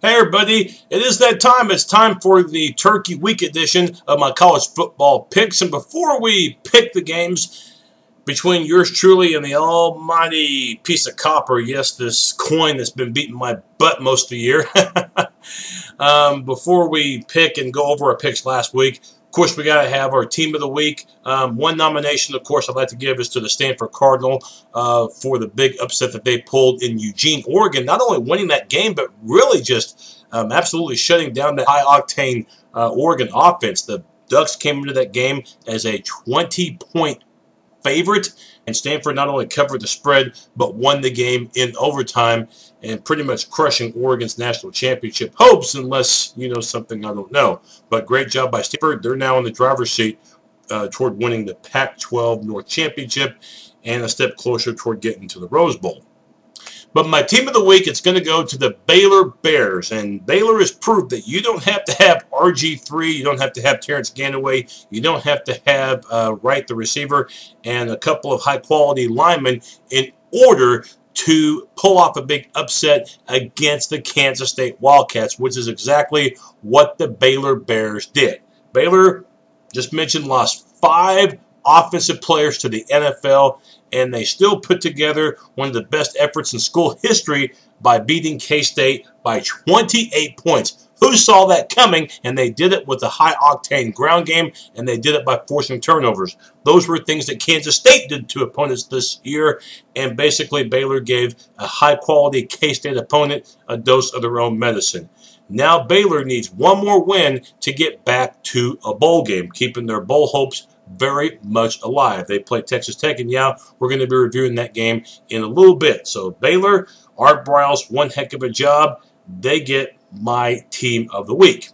Hey everybody, it is that time. It's time for the Turkey Week edition of my college football picks. And before we pick the games between yours truly and the almighty piece of copper, yes, this coin that's been beating my butt most of the year, before we pick and go over our picks last week, of course, we got to have our team of the week. One nomination, of course, I'd like to give is to the Stanford Cardinal for the big upset that they pulled in Eugene, Oregon. Not only winning that game, but really just absolutely shutting down that high-octane Oregon offense. The Ducks came into that game as a 20-point favorite, and Stanford not only covered the spread, but won the game in overtime and pretty much crushing Oregon's national championship hopes, unless you know something I don't know. But great job by Stanford. They're now in the driver's seat toward winning the Pac-12 North Championship and a step closer toward getting to the Rose Bowl. But my team of the week, it's going to go to the Baylor Bears. And Baylor has proved that you don't have to have RG3, you don't have to have Terrence Ganaway, you don't have to have Wright, the receiver, and a couple of high-quality linemen in order to pull off a big upset against the Kansas State Wildcats, which is exactly what the Baylor Bears did. Baylor, just mentioned, lost 5 offensive players to the NFL, and they still put together one of the best efforts in school history by beating K-State by 28 points. Who saw that coming? And they did it with a high-octane ground game, and they did it by forcing turnovers. Those were things that Kansas State did to opponents this year, and basically Baylor gave a high-quality K-State opponent a dose of their own medicine. Now Baylor needs one more win to get back to a bowl game, keeping their bowl hopes very much alive. They play Texas Tech, and yeah, we're going to be reviewing that game in a little bit. So Baylor, Art Briles, one heck of a job. They get my team of the week.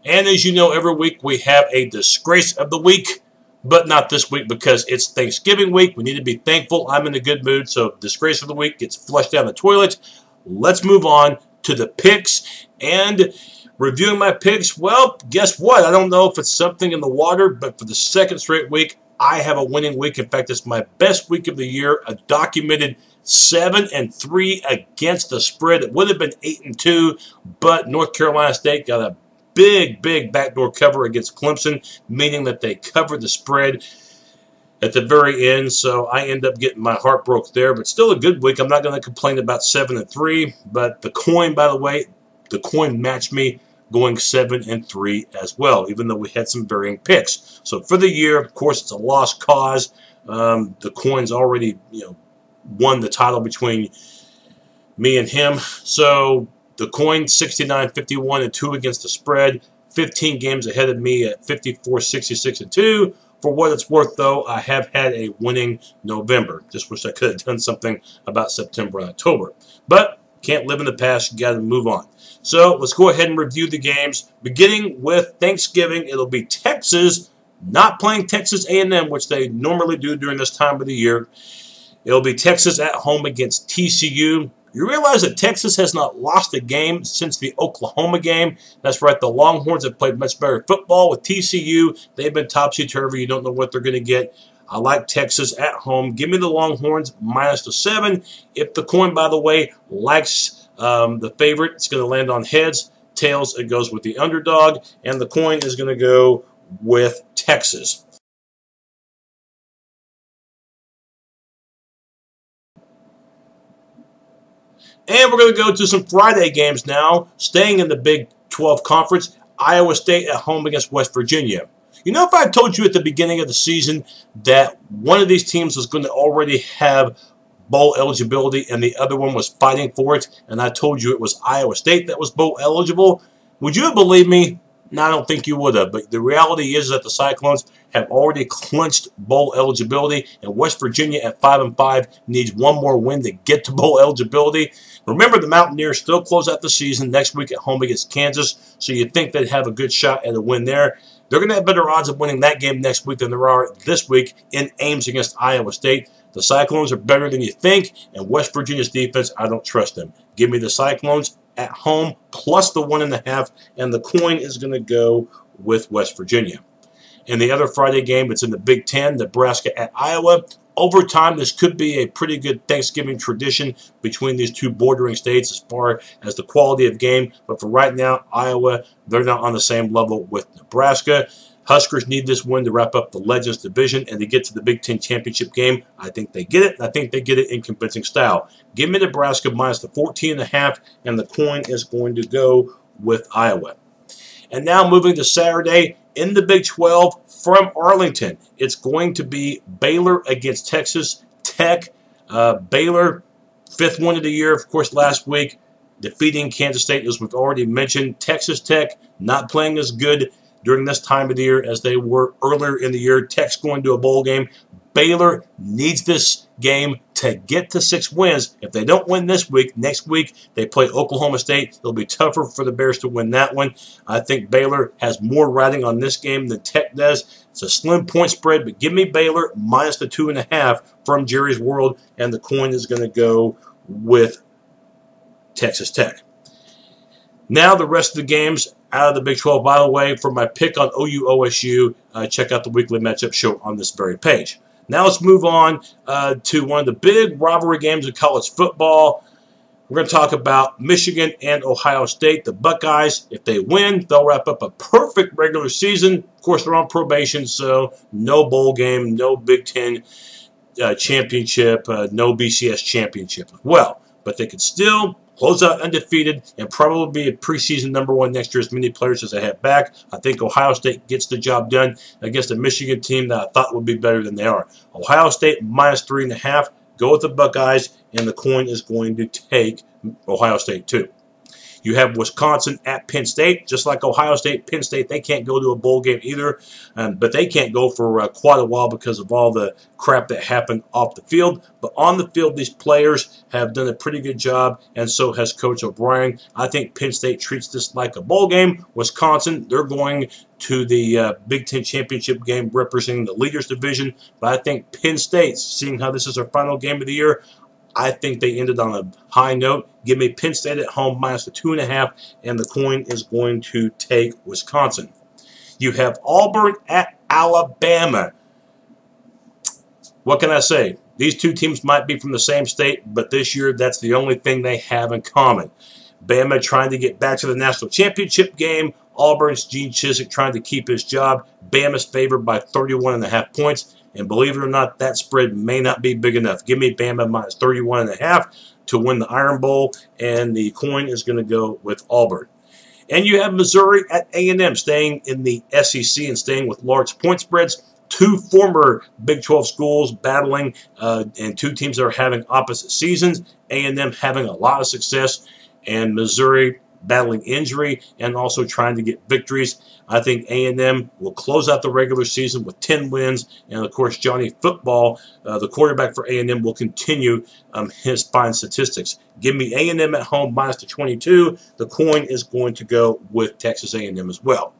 And as you know, every week we have a disgrace of the week, but not this week because it's Thanksgiving week. We need to be thankful. I'm in a good mood, so disgrace of the week gets flushed down the toilet. Let's move on to the picks. And reviewing my picks, well, guess what? I don't know if it's something in the water, but for the second straight week, I have a winning week. In fact, it's my best week of the year, a documented 7-3 against the spread. It would have been 8-2, but North Carolina State got a big backdoor cover against Clemson, meaning that they covered the spread at the very end, so I end up getting my heart broke there, but still a good week. I'm not going to complain about 7-3, but the coin, by the way, the coin matched me going 7-3 as well, even though we had some varying picks. So for the year, of course, it's a lost cause. The coin's already, won the title between me and him. So the coin 69-51-2 against the spread, 15 games ahead of me at 54-66-2. For what it's worth, though, I have had a winning November. Just wish I could have done something about September and October. But can't live in the past. You got to move on. So let's go ahead and review the games. Beginning with Thanksgiving, it'll be Texas not playing Texas A&M, which they normally do during this time of the year. It'll be Texas at home against TCU. You realize that Texas has not lost a game since the Oklahoma game. That's right, the Longhorns have played much better football. With TCU, they've been topsy-turvy. You don't know what they're going to get. I like Texas at home. Give me the Longhorns minus the 7. If the coin, by the way, likes the favorite, it's going to land on heads. Tails, it goes with the underdog. And the coin is going to go with Texas. And we're going to go to some Friday games now. Staying in the Big 12 Conference, Iowa State at home against West Virginia. You know, if I told you at the beginning of the season that one of these teams was going to already have bowl eligibility and the other one was fighting for it, and I told you it was Iowa State that was bowl eligible, would you have believed me? No, I don't think you would have. But the reality is that the Cyclones have already clinched bowl eligibility, and West Virginia at 5-5 needs one more win to get to bowl eligibility. Remember, the Mountaineers still close out the season next week at home against Kansas, so you'd think they'd have a good shot at a win there. They're going to have better odds of winning that game next week than there are this week in Ames against Iowa State. The Cyclones are better than you think, and West Virginia's defense, I don't trust them. Give me the Cyclones at home plus the 1.5, and the coin is going to go with West Virginia. In the other Friday game, it's in the Big Ten, Nebraska at Iowa. Over time, this could be a pretty good Thanksgiving tradition between these two bordering states as far as the quality of game. But for right now, Iowa, they're not on the same level with Nebraska. Huskers need this win to wrap up the Legends division and to get to the Big Ten championship game. I think they get it. I think they get it in convincing style. Give me Nebraska minus the 14.5, and the coin is going to go with Iowa. And now moving to Saturday in the Big 12 from Arlington. It's going to be Baylor against Texas Tech. Baylor, 5th win of the year, of course, last week, defeating Kansas State, as we've already mentioned. Texas Tech not playing as good during this time of the year as they were earlier in the year. Tech's going to a bowl game. Baylor needs this game to get to 6 wins. If they don't win this week, next week they play Oklahoma State. It'll be tougher for the Bears to win that one. I think Baylor has more riding on this game than Tech does. It's a slim point spread, but give me Baylor minus the 2.5 from Jerry's World, and the coin is going to go with Texas Tech. Now the rest of the games out of the Big 12. By the way, for my pick on OU-OSU, check out the weekly matchup show on this very page. Now let's move on to one of the big rivalry games of college football. We're going to talk about Michigan and Ohio State. The Buckeyes, if they win, they'll wrap up a perfect regular season. Of course, they're on probation, so no bowl game, no Big Ten championship, no BCS championship as well. But they could still close out undefeated and probably be a preseason #1 next year, as many players as they have back. I think Ohio State gets the job done against a Michigan team that I thought would be better than they are. Ohio State minus 3.5. Go with the Buckeyes, and the coin is going to take Ohio State too. You have Wisconsin at Penn State. Just like Ohio State, Penn State, they can't go to a bowl game either. But they can't go for quite a while because of all the crap that happened off the field. But on the field, these players have done a pretty good job, and so has Coach O'Brien. I think Penn State treats this like a bowl game. Wisconsin, they're going to the Big Ten championship game representing the Leaders Division. But I think Penn State, seeing how this is their final game of the year, I think they ended on a high note. Give me Penn State at home minus the 2.5, and the coin is going to take Wisconsin. You have Auburn at Alabama. What can I say? These two teams might be from the same state, but this year that's the only thing they have in common. Bama trying to get back to the national championship game. Auburn's Gene Chizik trying to keep his job. Bama's favored by 31.5 points. And believe it or not, that spread may not be big enough. Give me Bama minus 31.5 to win the Iron Bowl, and the coin is going to go with Auburn. And you have Missouri at A&M, staying in the SEC and staying with large point spreads. Two former Big 12 schools battling, and two teams that are having opposite seasons. A&M having a lot of success, and Missouri battling injury and also trying to get victories. I think A&M will close out the regular season with 10 wins, and of course Johnny Football, the quarterback for A&M, will continue his fine statistics. Give me A&M at home minus the 22. The coin is going to go with Texas A&M as well.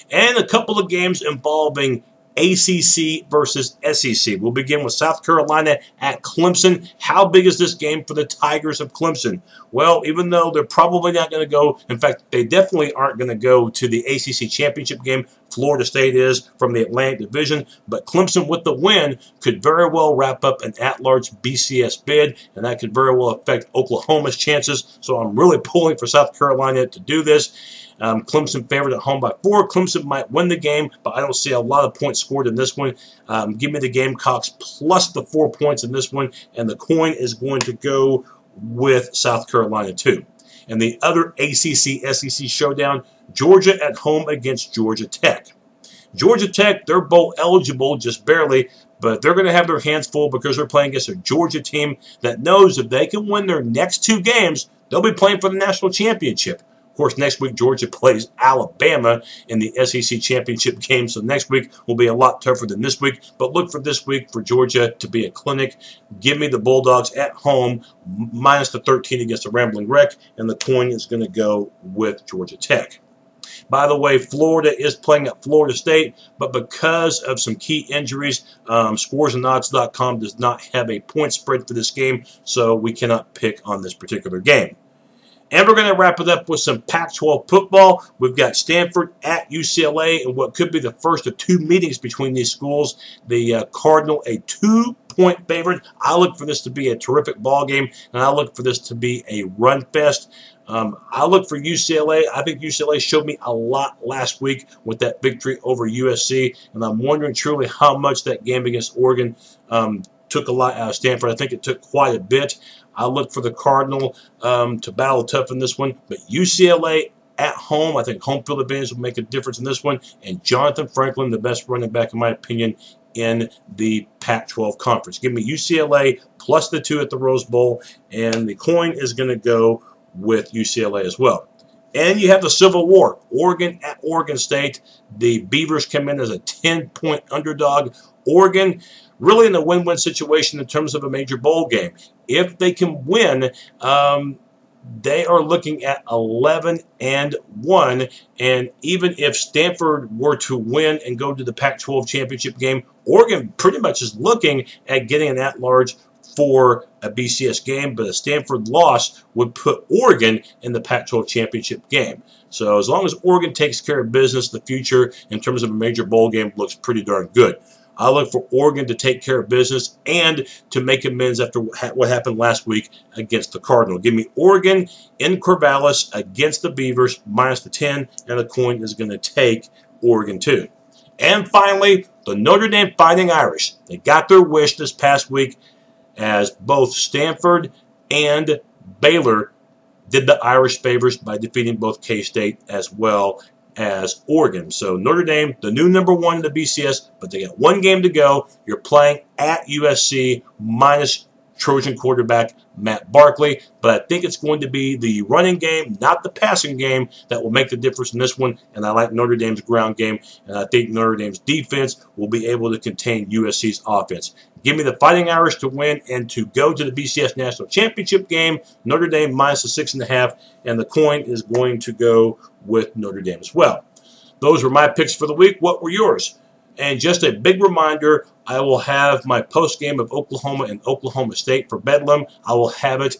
And a couple of games involving ACC versus SEC. We'll begin with South Carolina at Clemson. How big is this game for the Tigers of Clemson? Well, even though they're probably not going to go, in fact, they definitely aren't going to go to the ACC championship game. Florida State is from the Atlantic Division, but Clemson with the win could very well wrap up an at-large BCS bid, and that could very well affect Oklahoma's chances. So I'm really pulling for South Carolina to do this. Clemson favored at home by 4. Clemson might win the game, but I don't see a lot of points scored in this one. Give me the Gamecocks plus the 4 points in this one, and the coin is going to go with South Carolina too. And the other ACC-SEC showdown, Georgia at home against Georgia Tech. Georgia Tech, they're bowl eligible, just barely, but they're going to have their hands full because they're playing against a Georgia team that knows if they can win their next 2 games, they'll be playing for the national championship. Of course, next week, Georgia plays Alabama in the SEC championship game, so next week will be a lot tougher than this week. But look for this week for Georgia to be a clinic. Give me the Bulldogs at home, minus the 13 against the Rambling Wreck, and the coin is going to go with Georgia Tech. By the way, Florida is playing at Florida State, but because of some key injuries, scoresandodds.com does not have a point spread for this game, so we cannot pick on this particular game. And we're going to wrap it up with some Pac-12 football. We've got Stanford at UCLA, and what could be the first of 2 meetings between these schools. The Cardinal, a 2 point favorite. I look for this to be a terrific ball game, and I look for this to be a run fest. I look for UCLA. I think UCLA showed me a lot last week with that victory over USC, and I'm wondering truly how much that game against Oregon took a lot out of Stanford. I think it took quite a bit. I look for the Cardinal to battle tough in this one, but UCLA at home, I think home field advantage will make a difference in this one, and Jonathan Franklin, the best running back in my opinion in the Pac-12 conference. Give me UCLA plus the 2 at the Rose Bowl, and the coin is going to go with UCLA as well. And you have the Civil War, Oregon at Oregon State. The Beavers come in as a 10-point underdog. Oregon really in a win-win situation in terms of a major bowl game. If they can win, they are looking at 11-1, and even if Stanford were to win and go to the Pac-12 championship game, Oregon pretty much is looking at getting an at-large for a BCS game, but a Stanford loss would put Oregon in the Pac-12 championship game. So as long as Oregon takes care of business, the future in terms of a major bowl game looks pretty darn good. I look for Oregon to take care of business and to make amends after what happened last week against the Cardinal. Give me Oregon in Corvallis against the Beavers, minus the 10, and the coin is going to take Oregon too. And finally, the Notre Dame Fighting Irish. They got their wish this past week as both Stanford and Baylor did the Irish favors by defeating both K-State as well as Oregon. So Notre Dame, the new #1 in the BCS, but they got one game to go. You're playing at USC minus Trojan quarterback Matt Barkley, but I think it's going to be the running game, not the passing game, that will make the difference in this one, and I like Notre Dame's ground game, and I think Notre Dame's defense will be able to contain USC's offense. Give me the Fighting Irish to win and to go to the BCS National Championship game. Notre Dame minus the 6.5, and the coin is going to go with Notre Dame as well. Those were my picks for the week. What were yours? And just a big reminder, I will have my post-game of Oklahoma and Oklahoma State for Bedlam. I will have it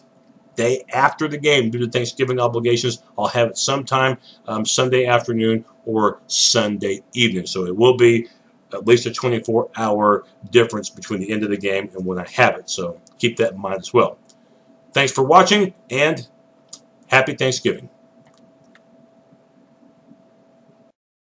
day after the game due to Thanksgiving obligations. I'll have it sometime Sunday afternoon or Sunday evening. So it will be at least a 24-hour difference between the end of the game and when I have it. So keep that in mind as well. Thanks for watching, and happy Thanksgiving.